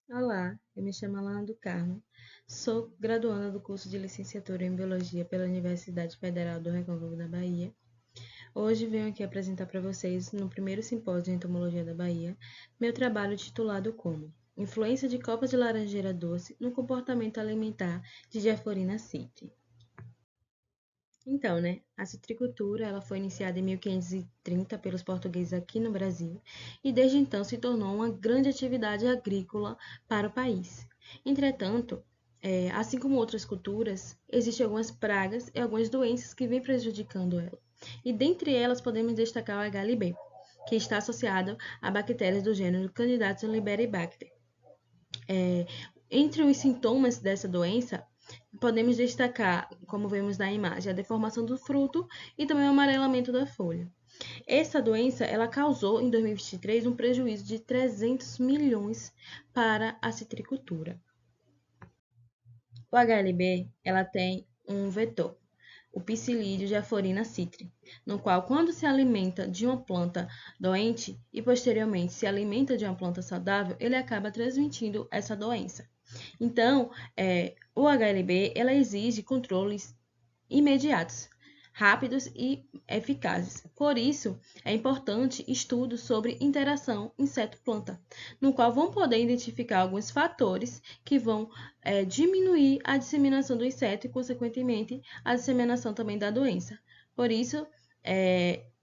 Olá, eu me chamo Alana do Carmo, sou graduanda do curso de licenciatura em Biologia pela Universidade Federal do Recôncavo da Bahia. Hoje venho aqui apresentar para vocês, no primeiro simpósio de entomologia da Bahia, meu trabalho titulado como Influência de copas de laranjeira doce no comportamento alimentar de Diaphorina citri. Então, a citricultura ela foi iniciada em 1530 pelos portugueses aqui no Brasil e desde então se tornou uma grande atividade agrícola para o país. Entretanto, assim como outras culturas, existem algumas pragas e algumas doenças que vêm prejudicando ela. E dentre elas podemos destacar o HLB, que está associado a bactérias do gênero Candidatus liberibacter. Entre os sintomas dessa doença, podemos destacar, como vemos na imagem, a deformação do fruto e também o amarelamento da folha. Essa doença ela causou, em 2023, um prejuízo de 300 milhões para a citricultura. O HLB ela tem um vetor, o Psyllium diaphorina citri, no qual, quando se alimenta de uma planta doente e posteriormente se alimenta de uma planta saudável, ele acaba transmitindo essa doença. Então, o HLB ela exige controles imediatos, rápidos e eficazes. Por isso, é importante estudos sobre interação inseto-planta, no qual vão poder identificar alguns fatores que vão diminuir a disseminação do inseto e, consequentemente, a disseminação também da doença. Por isso,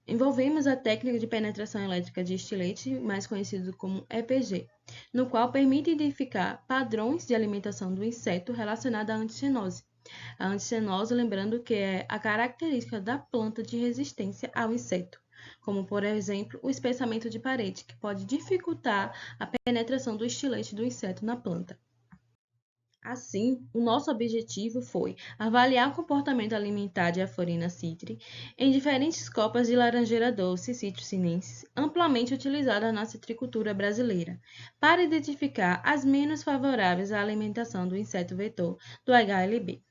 envolvemos a técnica de penetração elétrica de estilete, mais conhecido como EPG, no qual permite identificar padrões de alimentação do inseto relacionados à anticenose. A anticenose, lembrando que é a característica da planta de resistência ao inseto, como, por exemplo, o espessamento de parede, que pode dificultar a penetração do estilete do inseto na planta. Assim, o nosso objetivo foi avaliar o comportamento alimentar de Diaphorina citri em diferentes copas de laranjeira doce Citrus sinensis, amplamente utilizadas na citricultura brasileira, para identificar as menos favoráveis à alimentação do inseto vetor do HLB.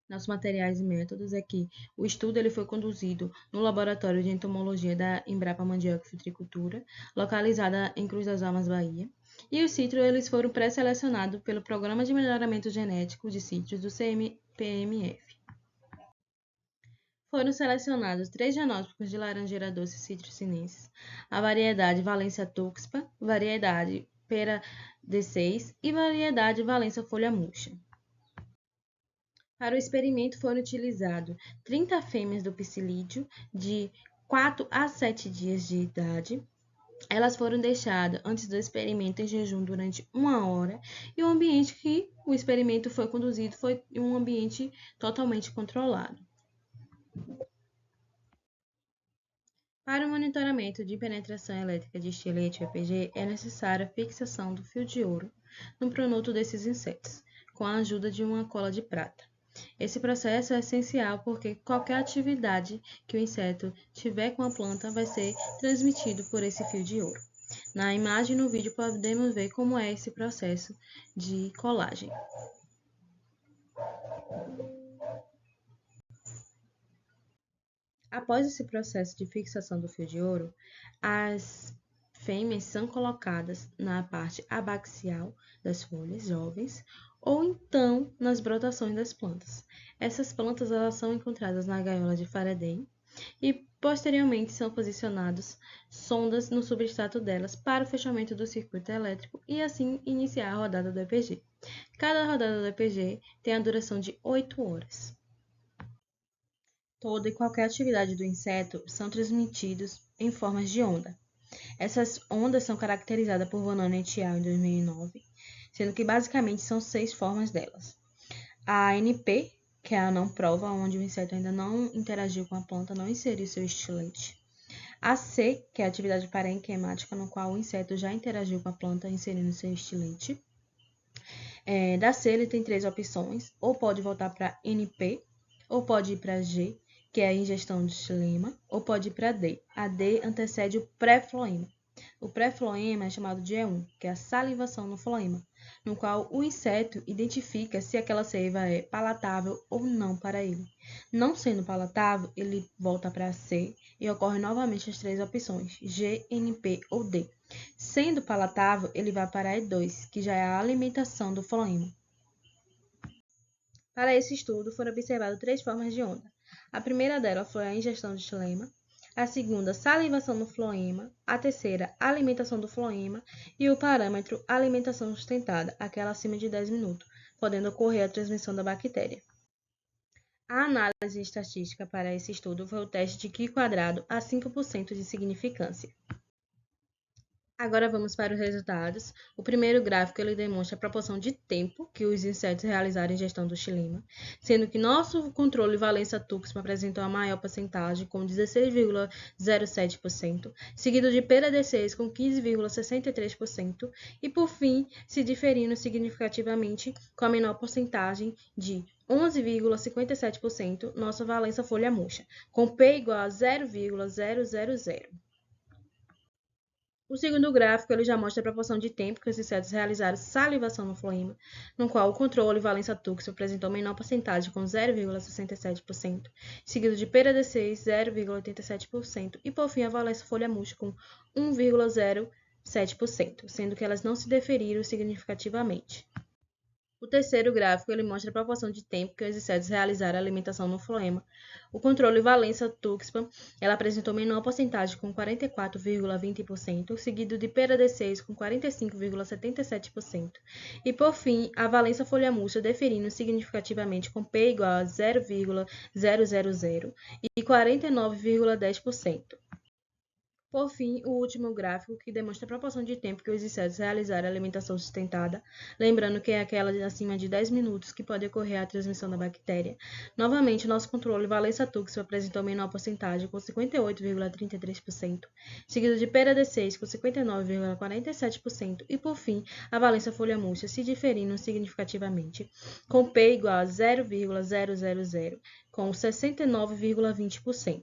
Nossos materiais e métodos é que o estudo ele foi conduzido no Laboratório de Entomologia da Embrapa Mandioca e Citricultura, localizada em Cruz das Almas, Bahia, e os citros eles foram pré-selecionados pelo Programa de Melhoramento Genético de Citros do CMPMF. Foram selecionados 3 genótipos de laranjeira doce Citrus sinensis, a variedade Valência tuxpa, variedade Pera D6 e variedade Valência folha murcha. Para o experimento foram utilizados 30 fêmeas do psilídeo de 4 a 7 dias de idade. Elas foram deixadas antes do experimento em jejum durante 1 hora e o ambiente que o experimento foi conduzido foi um ambiente totalmente controlado. Para o monitoramento de penetração elétrica de estilete EPG, é necessária a fixação do fio de ouro no pronoto desses insetos, com a ajuda de uma cola de prata. Esse processo é essencial porque qualquer atividade que o inseto tiver com a planta vai ser transmitido por esse fio de ouro. Na imagem e no vídeo podemos ver como é esse processo de colagem. Após esse processo de fixação do fio de ouro, as fêmeas são colocadas na parte abaxial das folhas jovens ou então nas brotações das plantas. Essas plantas elas são encontradas na gaiola de Faraday e posteriormente são posicionadas sondas no substrato delas para o fechamento do circuito elétrico e assim iniciar a rodada do EPG. Cada rodada do EPG tem a duração de 8 horas. Toda e qualquer atividade do inseto são transmitidos em formas de onda. Essas ondas são caracterizadas por Vanoni et al. Em 2009, sendo que basicamente são 6 formas delas. A NP, que é a não prova, onde o inseto ainda não interagiu com a planta, não inseriu seu estilete. A C, que é a atividade parênquimática, no qual o inseto já interagiu com a planta, inserindo seu estilete. Da C, ele tem 3 opções, ou pode voltar para NP, ou pode ir para G, que é a ingestão de xilema, ou pode ir para D. A D antecede o pré-floema, O pré-floema é chamado de E1, que é a salivação no floema, no qual o inseto identifica se aquela seiva é palatável ou não para ele. Não sendo palatável, ele volta para C e ocorre novamente as três opções, G, NP ou D. Sendo palatável, ele vai para E2, que já é a alimentação do floema. Para esse estudo, foram observadas três formas de onda. A primeira delas foi a ingestão de xilema, a segunda, salivação no floema, a terceira, alimentação do floema e o parâmetro alimentação sustentada, aquela acima de 10 minutos, podendo ocorrer a transmissão da bactéria. A análise estatística para esse estudo foi o teste de Q quadrado a 5% de significância. Agora vamos para os resultados. O primeiro gráfico ele demonstra a proporção de tempo que os insetos realizaram a ingestão do xilema, sendo que nosso controle valência tuxpan apresentou a maior porcentagem, com 16,07%, seguido de PDD6 com 15,63% e, por fim, se diferindo significativamente com a menor porcentagem de 11,57%, nossa valência folha murcha, com P igual a 0,000. O segundo gráfico ele já mostra a proporção de tempo que os insetos realizaram salivação no floema, no qual o controle valência tuxpan apresentou menor porcentagem com 0,67%, seguido de PDD6 0,87% e por fim a valência folha murcha com 1,07%, sendo que elas não se diferiram significativamente. O terceiro gráfico ele mostra a proporção de tempo que os insetos realizaram a alimentação no floema. O controle valência tuxpan ela apresentou menor porcentagem com 44,20%, seguido de PDD6 com 45,77%. E por fim, a valência folha murcha deferindo significativamente com P igual a 0,000 e 49,10%. Por fim, o último gráfico, que demonstra a proporção de tempo que os insetos realizaram a alimentação sustentada, lembrando que é aquela de acima de 10 minutos que pode ocorrer a transmissão da bactéria. Novamente, nosso controle valência tuxpan apresentou menor porcentagem, com 58,33%, seguido de PDD6 com 59,47% e, por fim, a valência folha murcha se diferindo significativamente, com P igual a 0,000, com 69,20%.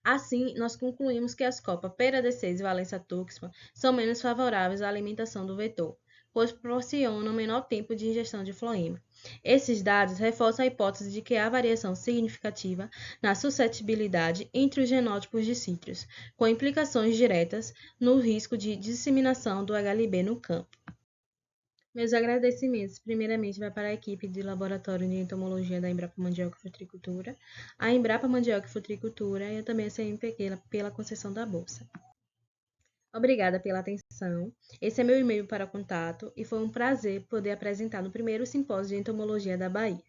Assim, nós concluímos que as copas PDD6 e valência tuxpan são menos favoráveis à alimentação do vetor, pois proporcionam menor tempo de ingestão de floema. Esses dados reforçam a hipótese de que há variação significativa na suscetibilidade entre os genótipos de cítricos, com implicações diretas no risco de disseminação do HLB no campo. Meus agradecimentos, primeiramente, vai para a equipe de Laboratório de Entomologia da Embrapa Mandioca e Futricultura, a Embrapa Mandioca e Futricultura e também a CNPq pela concessão da bolsa. Obrigada pela atenção. Esse é meu e-mail para contato e foi um prazer poder apresentar no primeiro simpósio de entomologia da Bahia.